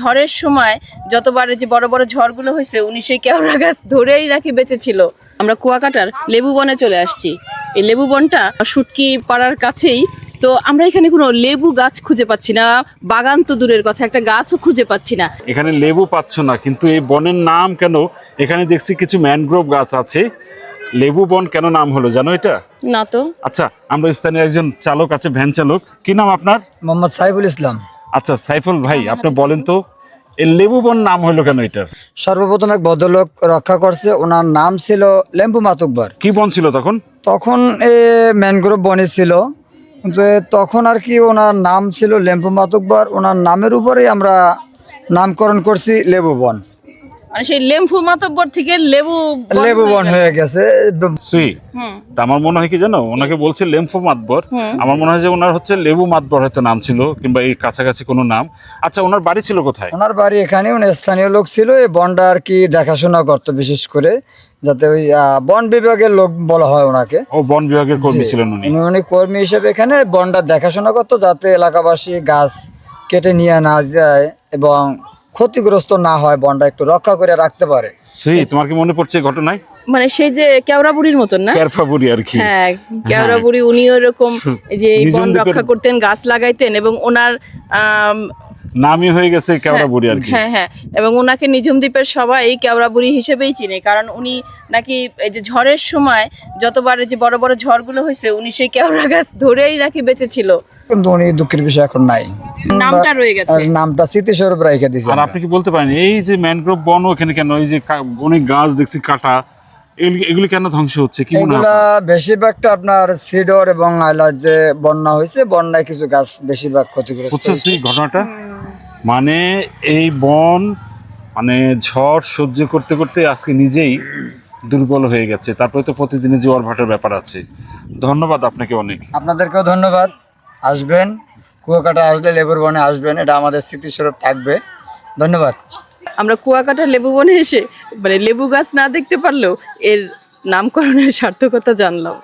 ঝড়ের সময় যতবার যে বড় বড় ঝড়গুলো হয়েছে উনি সেই কেওড়া গাছ ধরেই রাখি বেঁচেছিল। আমরা কুয়াকাটার লেবু বনে চলে আসছি। এই লেবু বনটা শুটকি পাড়ার কাছেই। তো আমরা এখানে কোনো লেবু গাছ খুঁজে পাচ্ছি না, বাগান তো দূরের কথা, একটা গাছও খুঁজে পাচ্ছি না। এখানে লেবু পাচ্ছ না, কিন্তু এই বনের নাম কেন? এখানে দেখছি কিছু ম্যানগ্রোভ গাছ আছে। লেবু বন কেন নাম হলো জানো এটা? না তো। আচ্ছা, আমরা স্থানীয় একজন চালক আছে, ভ্যান চালক। কি নাম আপনার? মোহাম্মদ সাইফুল ইসলাম। আচ্ছা সাইফুল ভাই, আপনি বলেন তো এই লেবু বন নাম হলো কেন এটার? সর্বপ্রথম এক ভদ্রলোক রক্ষা করছে, ওনার নাম ছিল লেম্বু মাতুব্বর। কি বন ছিল তখন? তখন এ ম্যানগ্রোভ বনে ছিল, কিন্তু তখন আর কি ওনার নাম ছিল লেম্বু মাতুব্বর। ওনার নামের উপরেই আমরা নামকরণ করছি লেবু বন। মানে সেই লেম্ফু মাতব্বর থেকে লেবু লেবু বন হয়ে গেছে। সুই তা আমার মনে হয় কি জানো, ওনাকে বলছে লেম্ফো মাতবর। আমার মনে হয় যে ওনার হচ্ছে লেবু মাতবর হয়তো নাম ছিল, কিংবা এই কাছাকাছি কোনো নাম। আচ্ছা, ওনার বাড়ি ছিল কোথায়? ওনার বাড়ি এখানে, উনি স্থানীয় লোক ছিল, এই বনটা আর কি দেখাশোনা করতো, বিশেষ করে যাতে ওই বন বিভাগের লোক বলা হয় ওনাকে। ও বন বিভাগের কর্মী ছিলেন উনি। উনি কর্মী হিসেবে এখানে বনটা দেখাশোনা করতো, যাতে এলাকাবাসী গাছ কেটে নিয়ে না যায় এবং ক্ষতিগ্রস্ত না হয়, বনটা একটু রক্ষা করে রাখতে পারে। সুই, তোমার কি মনে পড়ছে ঘটনায়? মানে সেই যে কেওড়া বুড়ির মতন না? কেরফা বুড়ি আর কি। হ্যাঁ, কেওড়া বুড়ি উনি ওরকম এই যে এই বন নিঝুম দ্বীপের- রক্ষা করতেন, গাছ লাগাইতেন, এবং ওনার নামই হয়ে গেছে কেওড়া বুড়ি আর কি। হ্যাঁ হ্যাঁ, এবং ওনাকে নিঝুম দ্বীপের সবাই কেওড়া বুড়ি হিসেবেই চিনে, কারণ উনি নাকি এই যে ঝড়ের সময় যতবার যে বড় বড় ঝড়গুলো হয়েছে উনি সেই কেওড়া গাছ ধরেই রাখি বেঁচেছিল। কিন্তু উনি দুঃখের বিষয় এখন নাই, নামটা রয়ে গেছে। আর নামটা স্মৃতিস্বরূপ রেখে দিয়েছে। আর আপনি কি বলতে পারেন এই যে ম্যানগ্রোভ বন ওখানে কেন, এই যে অনেক গাছ দেখছি কাটা, এগুলি কেন ধ্বংস হচ্ছে কি মনে হয় এগুলা বেশিরভাগটা আপনার সিডর এবং আইলার যে বন্যা হয়েছে, বন্যায় কিছু গাছ বেশিরভাগ ক্ষতিগ্রস্ত বুঝছো হয়েছে। সেই ঘটনাটা? মানে এই বন মানে ঝড় সহ্য করতে করতে আজকে নিজেই দুর্বল হয়ে গেছে। তারপরে তো প্রতিদিনের জোয়ার ভাটার ব্যাপার আছে। ধন্যবাদ আপনাকে অনেক। আপনাদেরকেও ধন্যবাদ। আসবেন, কুয়াকাটা আসলে লেবুর বনে আসবেন, এটা আমাদের স্মৃতিস্বরূপ থাকবে। ধন্যবাদ। আমরা কুয়াকাটার লেবু বনে এসে মানে লেবু গাছ না দেখতে পারলেও এর নামকরণের সার্থকতা জানলাম।